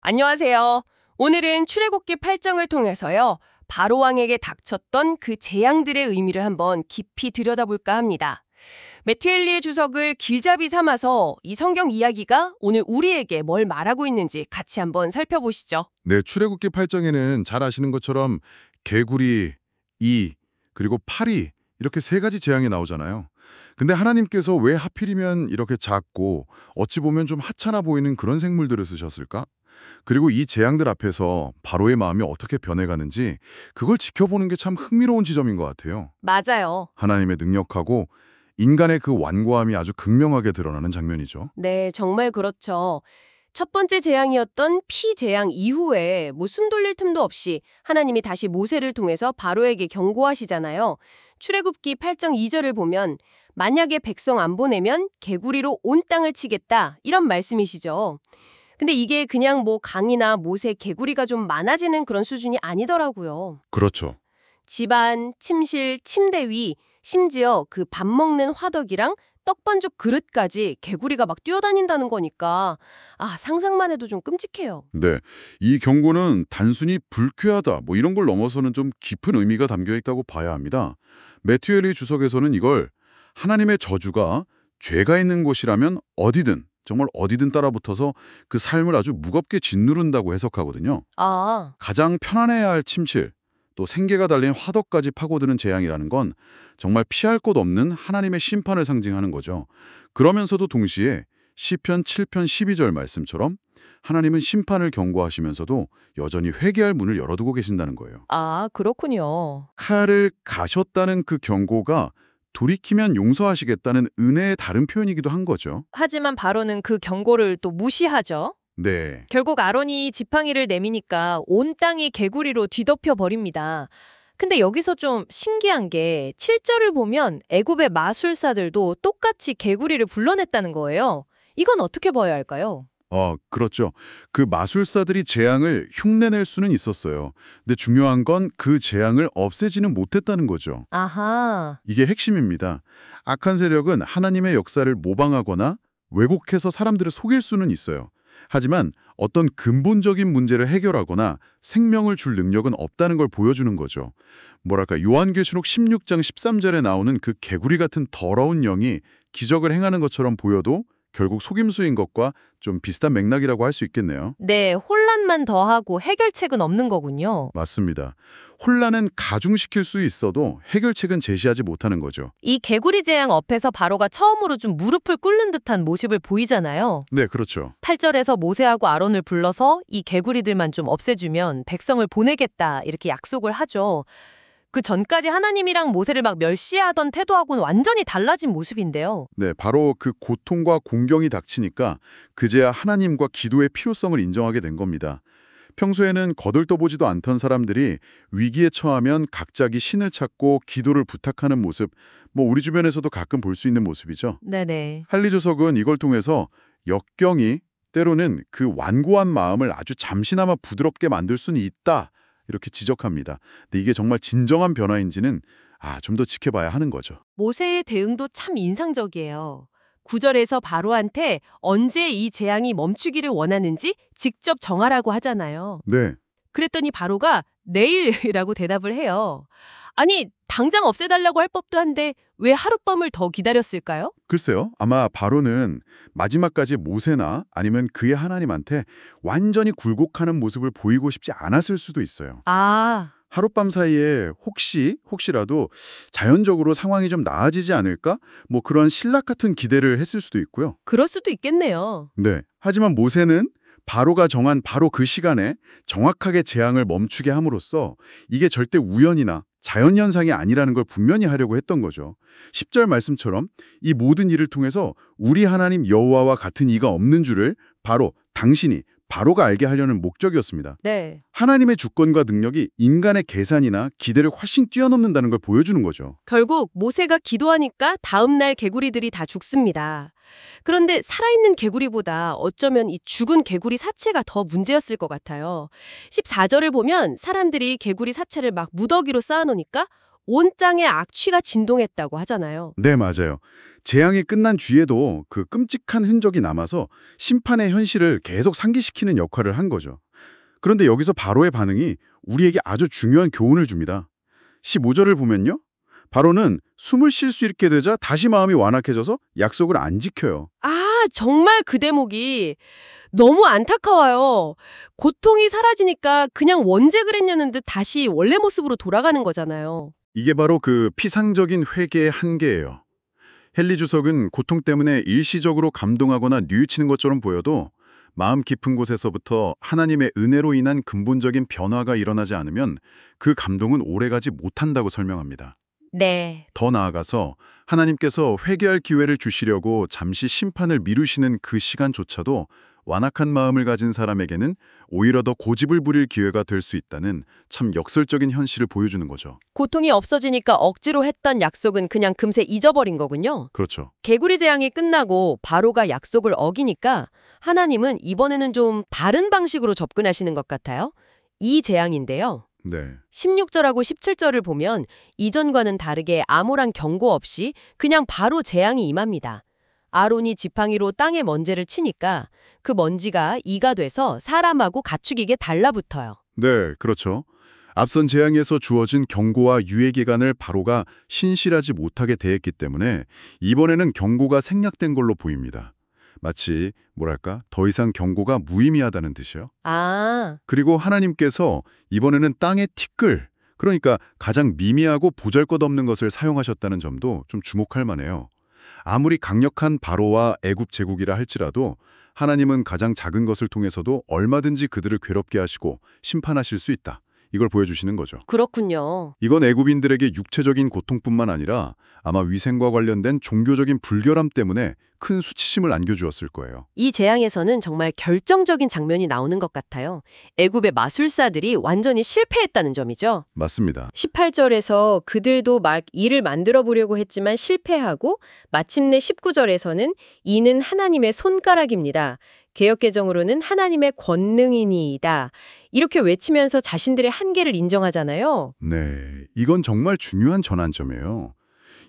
안녕하세요. 오늘은 출애굽기 8장을 통해서요. 바로 왕에게 닥쳤던 그 재앙들의 의미를 한번 깊이 들여다볼까 합니다. 메투엘리의 주석을 길잡이 삼아서 이 성경 이야기가 오늘 우리에게 뭘 말하고 있는지 같이 한번 살펴보시죠. 네, 출애굽기 8장에는 잘 아시는 것처럼 개구리, 그리고 파리 이렇게 세 가지 재앙이 나오잖아요. 근데 하나님께서 왜 하필이면 이렇게 작고 어찌 보면 좀 하찮아 보이는 그런 생물들을 쓰셨을까? 그리고 이 재앙들 앞에서 바로의 마음이 어떻게 변해가는지 그걸 지켜보는 게 참 흥미로운 지점인 것 같아요. 맞아요. 하나님의 능력하고 인간의 그 완고함이 아주 극명하게 드러나는 장면이죠. 네, 정말 그렇죠. 첫 번째 재앙이었던 피 재앙 이후에 숨 돌릴 틈도 없이 하나님이 다시 모세를 통해서 바로에게 경고하시잖아요. 출애굽기 8장 2절을 보면 만약에 백성 안 보내면 개구리로 온 땅을 치겠다 이런 말씀이시죠. 근데 이게 그냥 강이나 못에 개구리가 좀 많아지는 그런 수준이 아니더라고요. 그렇죠. 집안, 침실, 침대 위, 심지어 그 밥 먹는 화덕이랑 떡반죽 그릇까지 개구리가 막 뛰어다닌다는 거니까 상상만 해도 좀 끔찍해요. 네, 이 경고는 단순히 불쾌하다 이런 걸 넘어서는 좀 깊은 의미가 담겨 있다고 봐야 합니다. 매튜엘리 주석에서는 이걸 하나님의 저주가 죄가 있는 곳이라면 어디든 정말 어디든 따라붙어서 그 삶을 아주 무겁게 짓누른다고 해석하거든요. 가장 편안해야 할 침실, 또 생계가 달린 화덕까지 파고드는 재앙이라는 건 정말 피할 곳 없는 하나님의 심판을 상징하는 거죠. 그러면서도 동시에 시편 7편 12절 말씀처럼 하나님은 심판을 경고하시면서도 여전히 회개할 문을 열어두고 계신다는 거예요. 그렇군요. 칼을 가셨다는 그 경고가 돌이키면 용서하시겠다는 은혜의 다른 표현이기도 한 거죠. 하지만 바로는 그 경고를 또 무시하죠. 네. 결국 아론이 지팡이를 내미니까 온 땅이 개구리로 뒤덮여 버립니다. 근데 여기서 좀 신기한 게 7절을 보면 애굽의 마술사들도 똑같이 개구리를 불러냈다는 거예요. 이건 어떻게 봐야 할까요? 그렇죠. 그 마술사들이 재앙을 흉내낼 수는 있었어요. 근데 중요한 건 그 재앙을 없애지는 못했다는 거죠. 아하. 이게 핵심입니다. 악한 세력은 하나님의 역사를 모방하거나 왜곡해서 사람들을 속일 수는 있어요. 하지만 어떤 근본적인 문제를 해결하거나 생명을 줄 능력은 없다는 걸 보여주는 거죠. 요한계시록 16장 13절에 나오는 그 개구리 같은 더러운 영이 기적을 행하는 것처럼 보여도 결국 속임수인 것과 좀 비슷한 맥락이라고 할 수 있겠네요. 네, 혼란만 더하고 해결책은 없는 거군요. 맞습니다. 혼란은 가중시킬 수 있어도 해결책은 제시하지 못하는 거죠. 이 개구리 재앙 앞에서 바로가 처음으로 좀 무릎을 꿇는 듯한 모습을 보이잖아요. 네, 그렇죠. 8절에서 모세하고 아론을 불러서 이 개구리들만 좀 없애주면 백성을 보내겠다 이렇게 약속을 하죠. 그 전까지 하나님이랑 모세를 막 멸시하던 태도하고는 완전히 달라진 모습인데요. 네, 바로 그 고통과 공경이 닥치니까 그제야 하나님과 기도의 필요성을 인정하게 된 겁니다. 평소에는 거들떠보지도 않던 사람들이 위기에 처하면 각자기 신을 찾고 기도를 부탁하는 모습, 우리 주변에서도 가끔 볼 수 있는 모습이죠. 네네. 할리조석은 이걸 통해서 역경이 때로는 그 완고한 마음을 아주 잠시나마 부드럽게 만들 수는 있다, 이렇게 지적합니다. 근데 이게 정말 진정한 변화인지는 좀 더 지켜봐야 하는 거죠. 모세의 대응도 참 인상적이에요. 9절에서 바로한테 언제 이 재앙이 멈추기를 원하는지 직접 정하라고 하잖아요. 네. 그랬더니 바로가 내일이라고 대답을 해요. 아니, 당장 없애달라고 할 법도 한데 왜 하룻밤을 더 기다렸을까요? 글쎄요. 아마 바로는 마지막까지 모세나 아니면 그의 하나님한테 완전히 굴곡하는 모습을 보이고 싶지 않았을 수도 있어요. 하룻밤 사이에 혹시라도 자연적으로 상황이 좀 나아지지 않을까? 그런 신락 같은 기대를 했을 수도 있고요. 그럴 수도 있겠네요. 네. 하지만 모세는 바로가 정한 바로 그 시간에 정확하게 재앙을 멈추게 함으로써 이게 절대 우연이나 자연현상이 아니라는 걸 분명히 하려고 했던 거죠. 10절 말씀처럼 이 모든 일을 통해서 우리 하나님 여호와와 같은 이가 없는 줄을 당신이 바로가 알게 하려는 목적이었습니다. 네. 하나님의 주권과 능력이 인간의 계산이나 기대를 훨씬 뛰어넘는다는 걸 보여주는 거죠. 결국 모세가 기도하니까 다음 날 개구리들이 다 죽습니다. 그런데 살아있는 개구리보다 어쩌면 이 죽은 개구리 사체가 더 문제였을 것 같아요. 14절을 보면 사람들이 개구리 사체를 막 무더기로 쌓아놓으니까 온 땅에 악취가 진동했다고 하잖아요. 네, 맞아요. 재앙이 끝난 뒤에도 그 끔찍한 흔적이 남아서 심판의 현실을 계속 상기시키는 역할을 한 거죠. 그런데 여기서 바로의 반응이 우리에게 아주 중요한 교훈을 줍니다. 15절을 보면요. 바로는 숨을 쉴 수 있게 되자 다시 마음이 완악해져서 약속을 안 지켜요. 정말 그 대목이 너무 안타까워요. 고통이 사라지니까 그냥 언제 그랬냐는 듯 다시 원래 모습으로 돌아가는 거잖아요. 이게 바로 그 피상적인 회개의 한계예요. 헨리 주석은 고통 때문에 일시적으로 감동하거나 뉘우치는 것처럼 보여도 마음 깊은 곳에서부터 하나님의 은혜로 인한 근본적인 변화가 일어나지 않으면 그 감동은 오래가지 못한다고 설명합니다. 네. 더 나아가서 하나님께서 회개할 기회를 주시려고 잠시 심판을 미루시는 그 시간조차도 완악한 마음을 가진 사람에게는 오히려 더 고집을 부릴 기회가 될 수 있다는 참 역설적인 현실을 보여주는 거죠. 고통이 없어지니까 억지로 했던 약속은 그냥 금세 잊어버린 거군요. 그렇죠. 개구리 재앙이 끝나고 바로가 약속을 어기니까 하나님은 이번에는 좀 다른 방식으로 접근하시는 것 같아요. 이 재앙인데요. 네. 16절하고 17절을 보면 이전과는 다르게 아무런 경고 없이 그냥 바로 재앙이 임합니다. 아론이 지팡이로 땅에 먼지를 치니까 그 먼지가 이가 돼서 사람하고 가축에게 달라붙어요. 네, 그렇죠. 앞선 재앙에서 주어진 경고와 유예 기간을 바로가 신실하지 못하게 대했기 때문에 이번에는 경고가 생략된 걸로 보입니다. 마치 뭐랄까 더 이상 경고가 무의미하다는 뜻이요. 그리고 하나님께서 이번에는 땅의 티끌, 그러니까 가장 미미하고 보잘것없는 것을 사용하셨다는 점도 좀 주목할 만해요. 아무리 강력한 바로와 애굽 제국이라 할지라도 하나님은 가장 작은 것을 통해서도 얼마든지 그들을 괴롭게 하시고 심판하실 수 있다. 이걸 보여주시는 거죠. 그렇군요. 이건 애굽인들에게 육체적인 고통뿐만 아니라 아마 위생과 관련된 종교적인 불결함 때문에 큰 수치심을 안겨주었을 거예요. 이 재앙에서는 정말 결정적인 장면이 나오는 것 같아요. 애굽의 마술사들이 완전히 실패했다는 점이죠. 맞습니다. 18절에서 그들도 막 일을 만들어 보려고 했지만 실패하고 마침내 19절에서는 이는 하나님의 손가락입니다. 개역개정으로는 하나님의 권능이니이다. 이렇게 외치면서 자신들의 한계를 인정하잖아요. 네, 이건 정말 중요한 전환점이에요.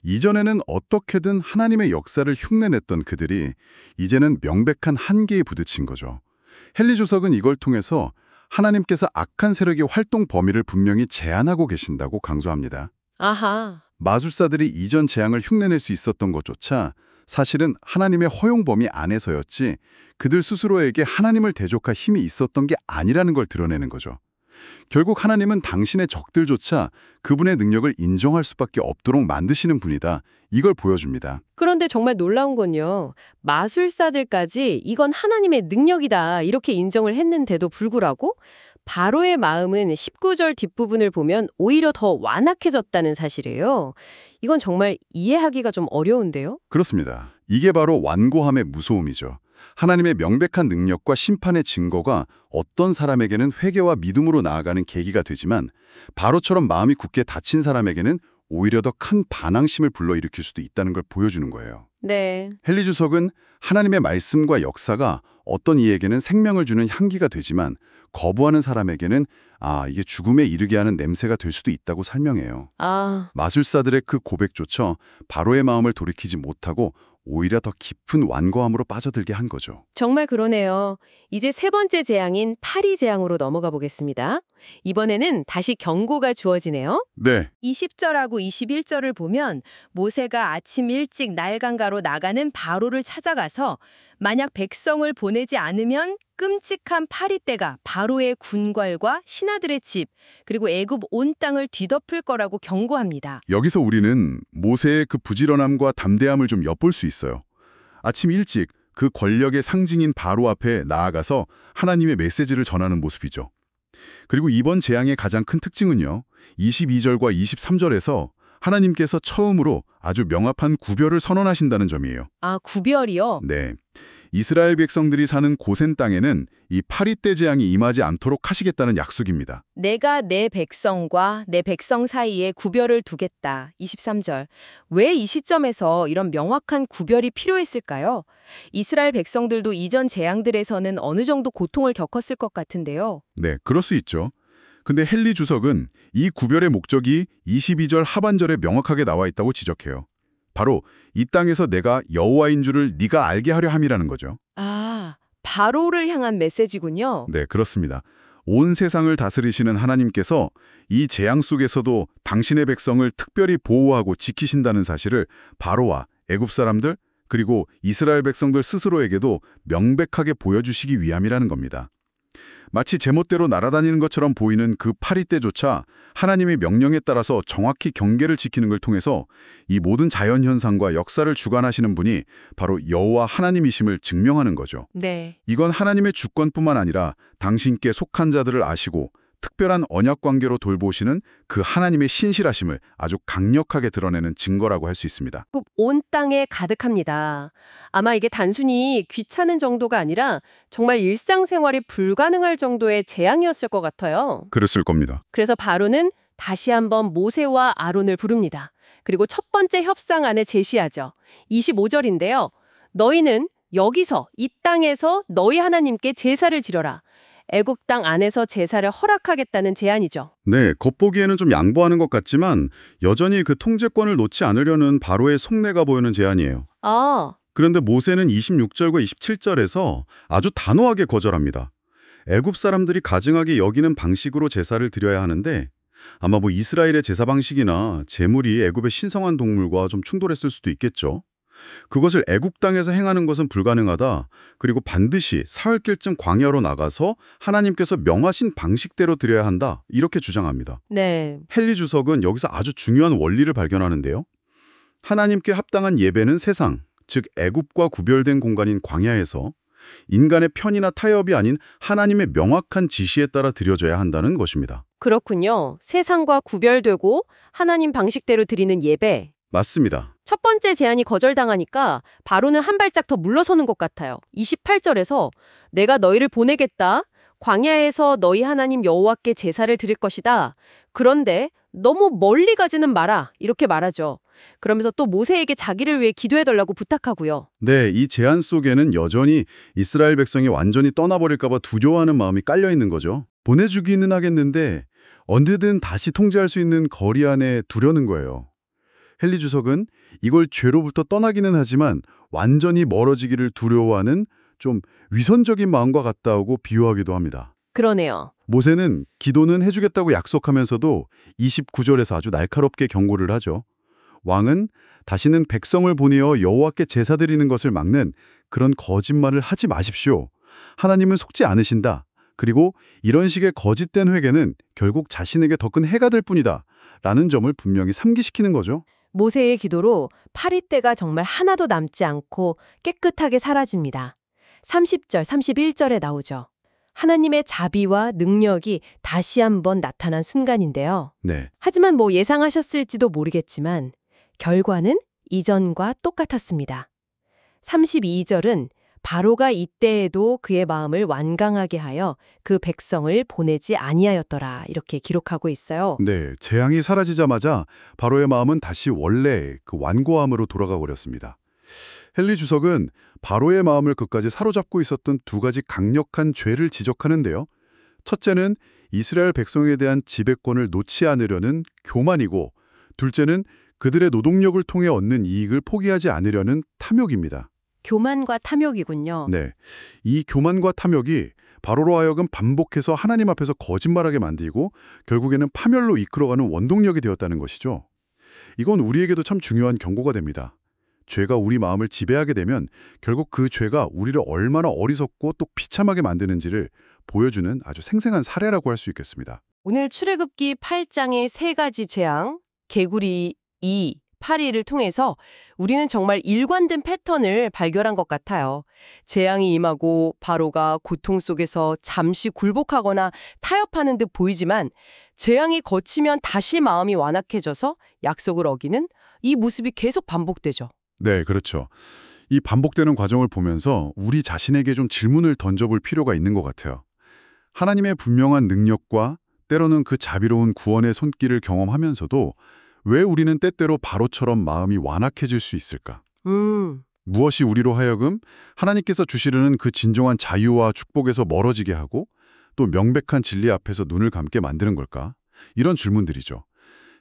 이전에는 어떻게든 하나님의 역사를 흉내냈던 그들이 이제는 명백한 한계에 부딪힌 거죠. 헨리 주석은 이걸 통해서 하나님께서 악한 세력의 활동 범위를 분명히 제한하고 계신다고 강조합니다. 아하. 마술사들이 이전 재앙을 흉내낼 수 있었던 것조차 사실은 하나님의 허용 범위 안에서였지 그들 스스로에게 하나님을 대적할 힘이 있었던 게 아니라는 걸 드러내는 거죠. 결국 하나님은 당신의 적들조차 그분의 능력을 인정할 수밖에 없도록 만드시는 분이다. 이걸 보여줍니다. 그런데 정말 놀라운 건요. 마술사들까지 이건 하나님의 능력이다 이렇게 인정을 했는데도 불구하고 바로의 마음은 19절 뒷부분을 보면 오히려 더 완악해졌다는 사실이에요. 이건 정말 이해하기가 좀 어려운데요? 그렇습니다. 이게 바로 완고함의 무서움이죠. 하나님의 명백한 능력과 심판의 증거가 어떤 사람에게는 회개와 믿음으로 나아가는 계기가 되지만 바로처럼 마음이 굳게 닫힌 사람에게는 오히려 더 큰 반항심을 불러일으킬 수도 있다는 걸 보여주는 거예요. 네. 헨리 주석은 하나님의 말씀과 역사가 어떤 이에게는 생명을 주는 향기가 되지만 거부하는 사람에게는 이게 죽음에 이르게 하는 냄새가 될 수도 있다고 설명해요. 마술사들의 그 고백조차 바로의 마음을 돌이키지 못하고 오히려 더 깊은 완고함으로 빠져들게 한 거죠. 정말 그러네요. 이제 세 번째 재앙인 파리 재앙으로 넘어가 보겠습니다. 이번에는 다시 경고가 주어지네요. 네. 20절하고 21절을 보면 모세가 아침 일찍 날강가로 나가는 바로를 찾아가서 만약 백성을 보내지 않으면 끔찍한 파리떼가 바로의 군괄과 신하들의 집 그리고 애굽 온 땅을 뒤덮을 거라고 경고합니다. 여기서 우리는 모세의 그 부지런함과 담대함을 좀 엿볼 수 있어요. 아침 일찍 그 권력의 상징인 바로 앞에 나아가서 하나님의 메시지를 전하는 모습이죠. 그리고 이번 재앙의 가장 큰 특징은요. 22절과 23절에서 하나님께서 처음으로 아주 명확한 구별을 선언하신다는 점이에요. 구별이요? 네. 이스라엘 백성들이 사는 고센 땅에는 이 파리떼 재앙이 임하지 않도록 하시겠다는 약속입니다. 내가 내 백성과 내 백성 사이에 구별을 두겠다. 23절. 왜 이 시점에서 이런 명확한 구별이 필요했을까요? 이스라엘 백성들도 이전 재앙들에서는 어느 정도 고통을 겪었을 것 같은데요. 네, 그럴 수 있죠. 근데 헨리 주석은 이 구별의 목적이 22절 하반절에 명확하게 나와 있다고 지적해요. 바로 이 땅에서 내가 여호와인 줄을 네가 알게 하려 함이라는 거죠. 아, 바로를 향한 메시지군요. 네, 그렇습니다. 온 세상을 다스리시는 하나님께서 이 재앙 속에서도 당신의 백성을 특별히 보호하고 지키신다는 사실을 바로와 애굽 사람들 그리고 이스라엘 백성들 스스로에게도 명백하게 보여주시기 위함이라는 겁니다. 마치 제멋대로 날아다니는 것처럼 보이는 그 파리 때조차 하나님의 명령에 따라서 정확히 경계를 지키는 걸 통해서 이 모든 자연현상과 역사를 주관하시는 분이 바로 여호와 하나님이심을 증명하는 거죠. 네. 이건 하나님의 주권뿐만 아니라 당신께 속한 자들을 아시고 특별한 언약 관계로 돌보시는 그 하나님의 신실하심을 아주 강력하게 드러내는 증거라고 할 수 있습니다. 온 땅에 가득합니다. 아마 이게 단순히 귀찮은 정도가 아니라 정말 일상생활이 불가능할 정도의 재앙이었을 것 같아요. 그랬을 겁니다. 그래서 바로는 다시 한번 모세와 아론을 부릅니다. 그리고 첫 번째 협상안을 제시하죠. 25절인데요. 너희는 여기서 이 땅에서 너희 하나님께 제사를 지려라. 애굽 땅 안에서 제사를 허락하겠다는 제안이죠. 네, 겉보기에는 좀 양보하는 것 같지만 여전히 그 통제권을 놓지 않으려는 바로의 속내가 보이는 제안이에요. 아, 그런데 모세는 26절과 27절에서 아주 단호하게 거절합니다. 애굽 사람들이 가증하게 여기는 방식으로 제사를 드려야 하는데 아마 이스라엘의 제사 방식이나 제물이 애굽의 신성한 동물과 좀 충돌했을 수도 있겠죠. 그것을 애굽 땅에서 행하는 것은 불가능하다. 그리고 반드시 사흘길쯤 광야로 나가서 하나님께서 명하신 방식대로 드려야 한다. 이렇게 주장합니다. 네. 헨리 주석은 여기서 아주 중요한 원리를 발견하는데요. 하나님께 합당한 예배는 세상, 즉 애굽과 구별된 공간인 광야에서 인간의 편이나 타협이 아닌 하나님의 명확한 지시에 따라 드려져야 한다는 것입니다. 그렇군요. 세상과 구별되고 하나님 방식대로 드리는 예배. 맞습니다. 첫 번째 제안이 거절당하니까 바로는 한 발짝 더 물러서는 것 같아요. 28절에서 내가 너희를 보내겠다. 광야에서 너희 하나님 여호와께 제사를 드릴 것이다. 그런데 너무 멀리 가지는 마라. 이렇게 말하죠. 그러면서 또 모세에게 자기를 위해 기도해달라고 부탁하고요. 네, 이 제안 속에는 여전히 이스라엘 백성이 완전히 떠나버릴까 봐 두려워하는 마음이 깔려 있는 거죠. 보내주기는 하겠는데 언제든 다시 통제할 수 있는 거리 안에 두려는 거예요. 헨리 주석은 이걸 죄로부터 떠나기는 하지만 완전히 멀어지기를 두려워하는 좀 위선적인 마음과 같다고 비유하기도 합니다. 그러네요. 모세는 기도는 해주겠다고 약속하면서도 29절에서 아주 날카롭게 경고를 하죠. 왕은 다시는 백성을 보내어 여호와께 제사 드리는 것을 막는 그런 거짓말을 하지 마십시오. 하나님은 속지 않으신다. 그리고 이런 식의 거짓된 회개는 결국 자신에게 더 큰 해가 될 뿐이다. 라는 점을 분명히 상기시키는 거죠. 모세의 기도로 파리떼가 정말 하나도 남지 않고 깨끗하게 사라집니다. 30절, 31절에 나오죠. 하나님의 자비와 능력이 다시 한번 나타난 순간인데요. 네. 하지만 예상하셨을지도 모르겠지만 결과는 이전과 똑같았습니다. 32절은 바로가 이때에도 그의 마음을 완강하게 하여 그 백성을 보내지 아니하였더라 이렇게 기록하고 있어요. 네, 재앙이 사라지자마자 바로의 마음은 다시 원래 그 완고함으로 돌아가 버렸습니다. 헨리 주석은 바로의 마음을 끝까지 사로잡고 있었던 두 가지 강력한 죄를 지적하는데요. 첫째는 이스라엘 백성에 대한 지배권을 놓지 않으려는 교만이고, 둘째는 그들의 노동력을 통해 얻는 이익을 포기하지 않으려는 탐욕입니다. 교만과 탐욕이군요. 네, 이 교만과 탐욕이 바로로 하여금 반복해서 하나님 앞에서 거짓말하게 만들고 결국에는 파멸로 이끌어가는 원동력이 되었다는 것이죠. 이건 우리에게도 참 중요한 경고가 됩니다. 죄가 우리 마음을 지배하게 되면 결국 그 죄가 우리를 얼마나 어리석고 또 비참하게 만드는지를 보여주는 아주 생생한 사례라고 할 수 있겠습니다. 오늘 출애굽기 8장의 세 가지 재앙, 개구리 2, 파리를 통해서 우리는 정말 일관된 패턴을 발견한 것 같아요. 재앙이 임하고 바로가 고통 속에서 잠시 굴복하거나 타협하는 듯 보이지만 재앙이 거치면 다시 마음이 완악해져서 약속을 어기는 이 모습이 계속 반복되죠. 네, 그렇죠. 이 반복되는 과정을 보면서 우리 자신에게 좀 질문을 던져볼 필요가 있는 것 같아요. 하나님의 분명한 능력과 때로는 그 자비로운 구원의 손길을 경험하면서도 왜 우리는 때때로 바로처럼 마음이 완악해질 수 있을까? 무엇이 우리로 하여금 하나님께서 주시려는 그 진정한 자유와 축복에서 멀어지게 하고 또 명백한 진리 앞에서 눈을 감게 만드는 걸까? 이런 질문들이죠.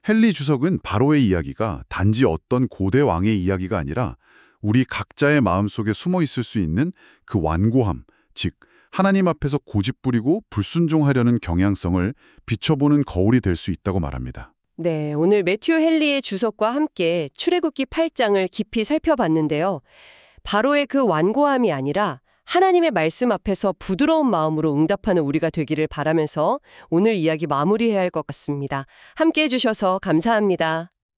헨리 주석은 바로의 이야기가 단지 어떤 고대 왕의 이야기가 아니라 우리 각자의 마음속에 숨어 있을 수 있는 그 완고함, 즉 하나님 앞에서 고집부리고 불순종하려는 경향성을 비춰보는 거울이 될 수 있다고 말합니다. 네, 오늘 매튜 헨리의 주석과 함께 출애굽기 8장을 깊이 살펴봤는데요. 바로의 그 완고함이 아니라 하나님의 말씀 앞에서 부드러운 마음으로 응답하는 우리가 되기를 바라면서 오늘 이야기 마무리해야 할 것 같습니다. 함께 해주셔서 감사합니다.